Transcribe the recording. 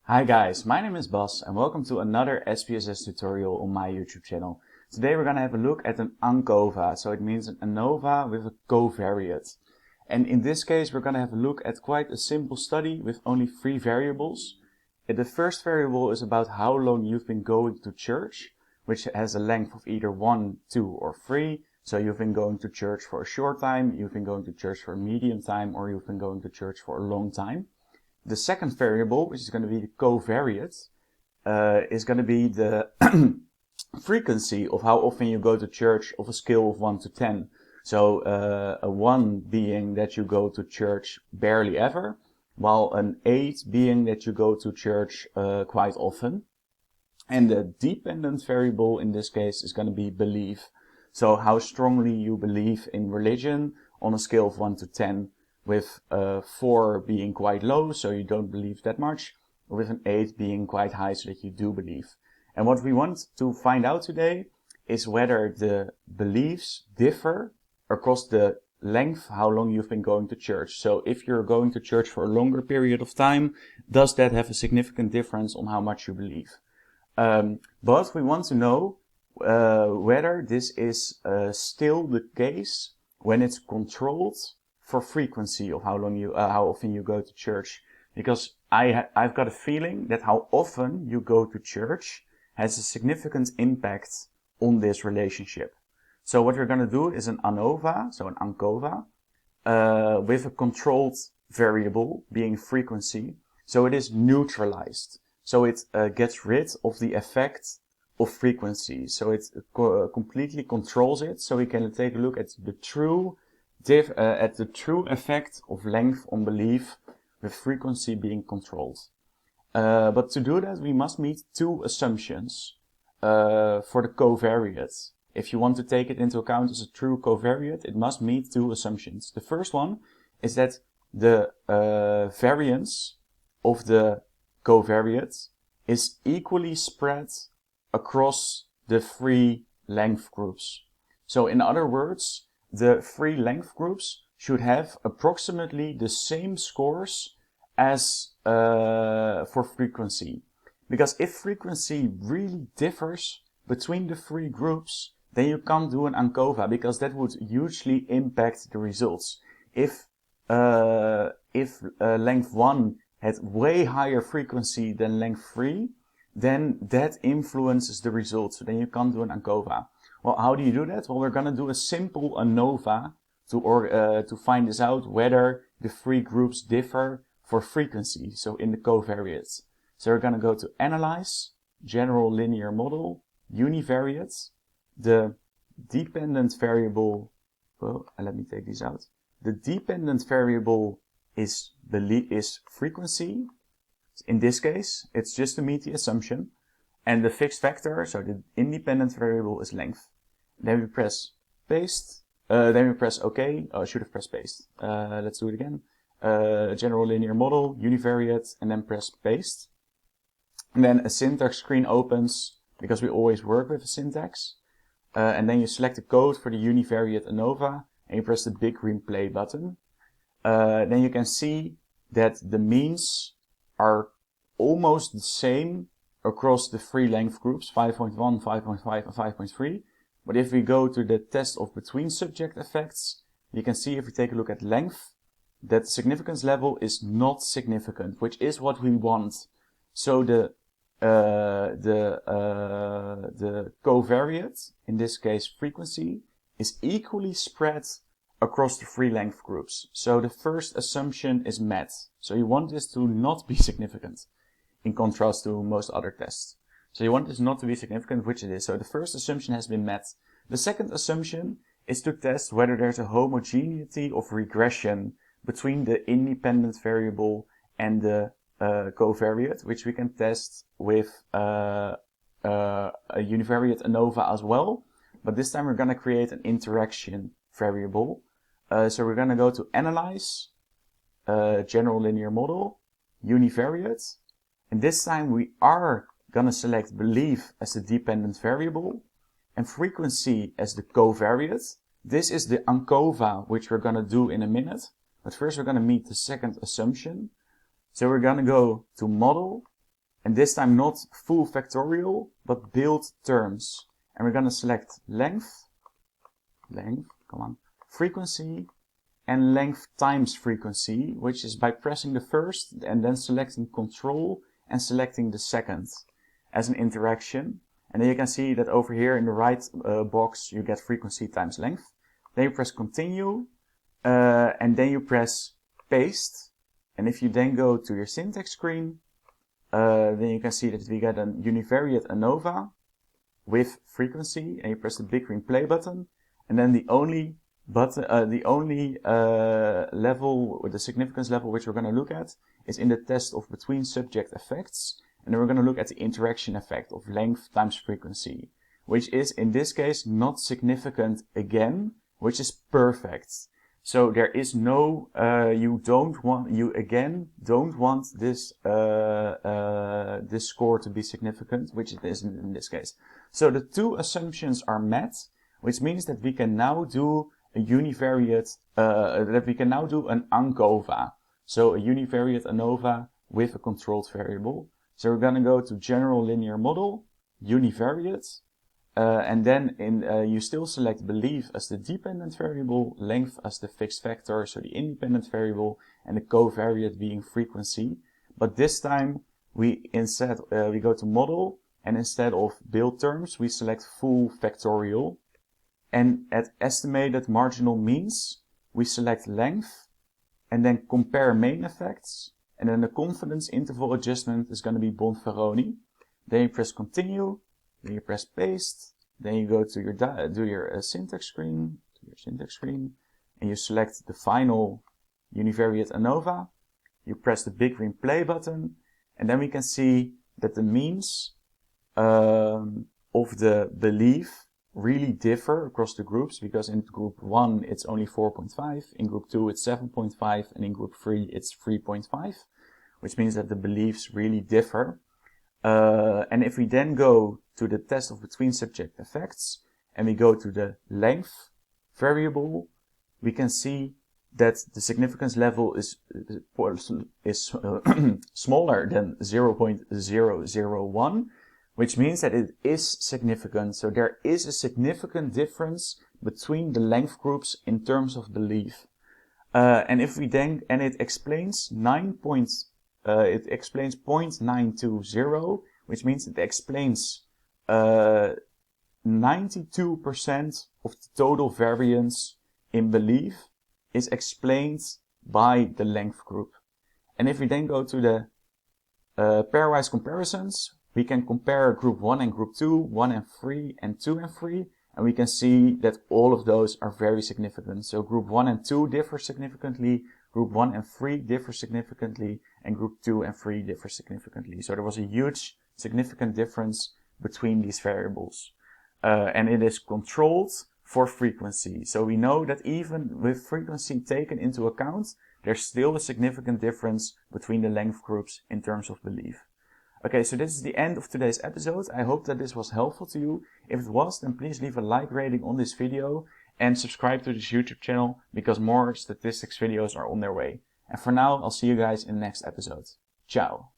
Hi guys, my name is Bas and welcome to another SPSS tutorial on my YouTube channel. Today we're going to have a look at an Ancova, so it means an ANOVA with a covariate. And in this case we're going to have a look at quite a simple study with only 3 variables. The first variable is about how long you've been going to church, which has a length of either 1, 2 or 3. So you've been going to church for a short time, you've been going to church for a medium time, or you've been going to church for a long time. The second variable, which is going to be the covariate, is going to be the frequency of how often you go to church of a scale of 1 to 10. So a 1 being that you go to church barely ever, while an 8 being that you go to church quite often. And the dependent variable in this case is going to be belief. So how strongly you believe in religion on a scale of 1 to 10. With 4 being quite low, so you don't believe that much, with an 8 being quite high, so that you do believe. And what we want to find out today is whether the beliefs differ across the length, how long you've been going to church. So if you're going to church for a longer period of time, does that have a significant difference on how much you believe? But we want to know whether this is still the case when it's controlled for frequency of how often you go to church, because I've got a feeling that how often you go to church has a significant impact on this relationship. So what we're going to do is an ANOVA, so an Ancova, with a controlled variable being frequency. So it is neutralized. So it gets rid of the effect of frequency. So it completely controls it. So we can take a look at the true effect of length on belief with frequency being controlled. But to do that, we must meet 2 assumptions for the covariate. If you want to take it into account as a true covariate, it must meet 2 assumptions. The first one is that the variance of the covariate is equally spread across the 3 length groups. So in other words, the 3 length groups should have approximately the same scores as for frequency. Because if frequency really differs between the 3 groups, then you can't do an Ancova, because that would hugely impact the results. If length 1 had way higher frequency than length 3, then that influences the results. So then you can't do an Ancova. Well, how do you do that? Well, we're going to do a simple ANOVA to find this out whether the 3 groups differ for frequency, so in the covariates. So we're going to go to Analyze, General Linear Model, Univariate. The dependent variable, well, let me take these out. The dependent variable is frequency. In this case, it's just to meet the assumption. And the fixed vector, so the independent variable, is length. Then we press paste. Then we press OK. Oh, I should have pressed paste. Let's do it again. General linear model, univariate, and then press paste. And then a syntax screen opens, because we always work with a syntax. And then you select the code for the univariate ANOVA, and you press the big green play button. Then you can see that the means are almost the same across the 3 length groups, 5.1, 5.5, and 5.3. But if we go to the test of between subject effects, you can see if we take a look at length, that significance level is not significant, which is what we want. So the covariate, in this case frequency, is equally spread across the 3 length groups. So the first assumption is met. So you want this to not be significant, in contrast to most other tests. So you want this not to be significant, which it is. So the first assumption has been met. The second assumption is to test whether there's a homogeneity of regression between the independent variable and the covariate, which we can test with a univariate ANOVA as well. But this time we're going to create an interaction variable. So we're going to go to Analyze, General Linear Model, Univariate. And this time we are going to select belief as the dependent variable and frequency as the covariate. This is the Ancova, which we're going to do in a minute. But first we're going to meet the second assumption. So we're going to go to Model, and this time not full factorial, but build terms. And we're going to select length, frequency, and length times frequency, which is by pressing the first and then selecting control and selecting the second as an interaction. And then you can see that over here in the right box you get frequency times length. Then you press continue, and then you press paste. And if you then go to your syntax screen, then you can see that we get a univariate ANOVA with frequency, and you press the big green play button, and then the only level, or the significance level which we're going to look at, is in the test of between subject effects, and then we're going to look at the interaction effect of length times frequency, which is in this case not significant again, which is perfect. So there is no, you again don't want this this score to be significant, which it isn't in this case. So the two assumptions are met, which means that we can now do a univariate, that we can now do an Ancova. So a univariate ANOVA with a controlled variable. So we're going to go to General Linear Model, Univariate, and then you still select belief as the dependent variable, length as the fixed vector, so the independent variable, and the covariate being frequency. But this time we instead we go to model, and instead of build terms we select full factorial. And at estimated marginal means we select length, and then compare main effects, and then the confidence interval adjustment is going to be Bonferroni. Then you press continue. Then you press paste, then you go to your syntax screen, and you select the final univariate ANOVA. You press the big green play button, and then we can see that the means of the belief really differ across the groups, because in group 1 it's only 4.5, in group 2 it's 7.5, and in group 3 it's 3.5, which means that the beliefs really differ. And if we then go to the test of between subject effects, and we go to the length variable, we can see that the significance level is smaller than 0.001, which means that it is significant. So there is a significant difference between the length groups in terms of belief. And if we then, and it explains 0.920, which means it explains 92% of the total variance in belief is explained by the length group. And if we then go to the pairwise comparisons, we can compare group 1 and group 2, 1 and 3, and 2 and 3, and we can see that all of those are very significant. So group 1 and 2 differ significantly, group 1 and 3 differ significantly, and group 2 and 3 differ significantly. So there was a huge significant difference between these variables. And it is controlled for frequency. So we know that even with frequency taken into account, there's still a significant difference between the length groups in terms of belief. Okay, so this is the end of today's episode. I hope that this was helpful to you. If it was, then please leave a like rating on this video and subscribe to this YouTube channel, because more statistics videos are on their way. And for now, I'll see you guys in the next episode. Ciao.